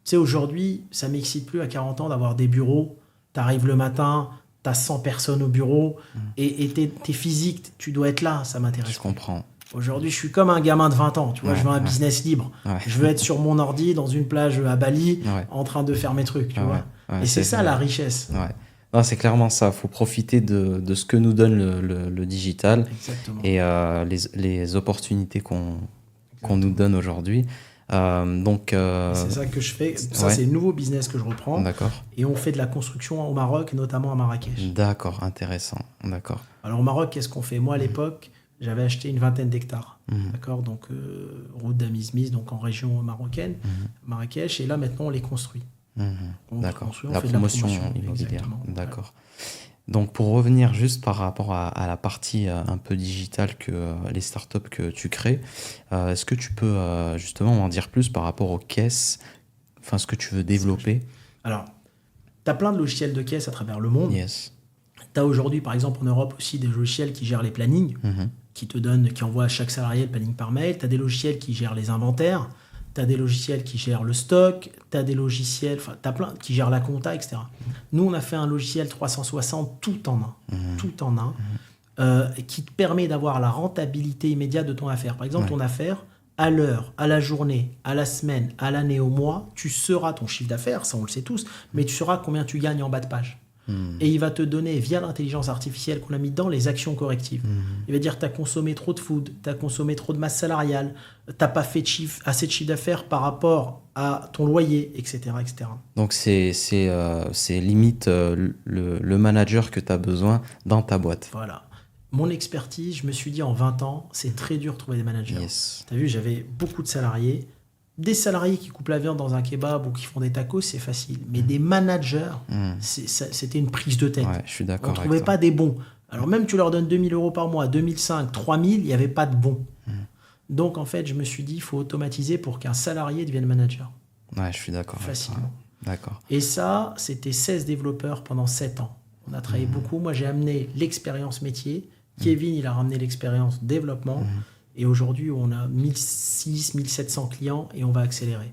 sais, aujourd'hui, ça m'excite plus à 40 ans d'avoir des bureaux. Tu arrives le matin, tu as 100 personnes au bureau et t'es physique, tu dois être là, ça m'intéresse. Je comprends. Aujourd'hui, je suis comme un gamin de 20 ans, tu vois, Ouais, je veux un ouais. business libre. Ouais. Je veux être sur mon ordi dans une plage à Bali Ouais. en train de faire mes trucs, tu Ouais, vois. ouais, Et c'est ça la richesse. Ouais. Non, c'est clairement ça. Il faut profiter de ce que nous donne le digital Exactement. et les opportunités qu'on nous donne aujourd'hui. Donc, C'est ça que je fais. Ça, ouais. c'est le nouveau business que je reprends. D'accord. Et on fait de la construction au Maroc, notamment à Marrakech. D'accord, intéressant. D'accord. Alors au Maroc, qu'est-ce qu'on fait? Moi, à l'époque, j'avais acheté une vingtaine d'hectares. Mhm. D'accord? Donc, route d'Amizmiz, donc en région marocaine, Mhm. Marrakech. Et là, maintenant, on les construit. Mhm. On D'accord. construit, on La fait de la promotion promotion. immobilière. Exactement. D'accord. Donc, pour revenir juste par rapport à la partie un peu digitale que les startups que tu crées, est-ce que tu peux justement m'en dire plus par rapport aux caisses, enfin ce que tu veux développer? Alors, tu as plein de logiciels de caisse à travers le monde. Yes. Tu as aujourd'hui, par exemple, en Europe aussi des logiciels qui gèrent les plannings, Mhm. qui envoient à chaque salarié le planning par mail. Tu as des logiciels qui gèrent les inventaires. Tu as des logiciels qui gèrent le stock. Tu as des logiciels, enfin, tu as plein qui gèrent la compta, etc. Nous, on a fait un logiciel 360 tout en un. Tout en un. Qui te permet d'avoir la rentabilité immédiate de ton affaire. Par exemple, Ouais. ton affaire, à l'heure, à la journée, à la semaine, à l'année, au mois, tu sauras ton chiffre d'affaires, ça on le sait tous, mais tu sauras combien tu gagnes en bas de page. Et il va te donner, via l'intelligence artificielle qu'on a mis dans, les actions correctives. Il va dire, tu as consommé trop de food, tu as consommé trop de masse salariale, tu n'as pas fait assez de chiffre d'affaires par rapport à ton loyer, etc. etc. Donc, c'est limite le manager que tu as besoin dans ta boîte. Voilà. Mon expertise, je me suis dit en 20 ans, c'est très dur de trouver des managers. Yes. Tu as vu, j'avais beaucoup de salariés. Des salariés qui coupent la viande dans un kebab ou qui font des tacos, c'est facile. Mais des managers, c'était une prise de tête. Ouais, je suis On d'accord ne avec trouvait toi. pas des bons. Alors même tu leur donnes 2 000 euros par mois, 2005, 3 000, il n'y avait pas de bons. Donc en fait, je me suis dit, il faut automatiser pour qu'un salarié devienne manager. Ouais, je suis d'accord avec toi. Facilement. D'accord. Et ça, c'était 16 développeurs pendant 7 ans. On a travaillé beaucoup. Moi, j'ai amené l'expérience métier. Kevin, il a ramené l'expérience développement. Et aujourd'hui, on a 1600, 1700 clients et on va accélérer.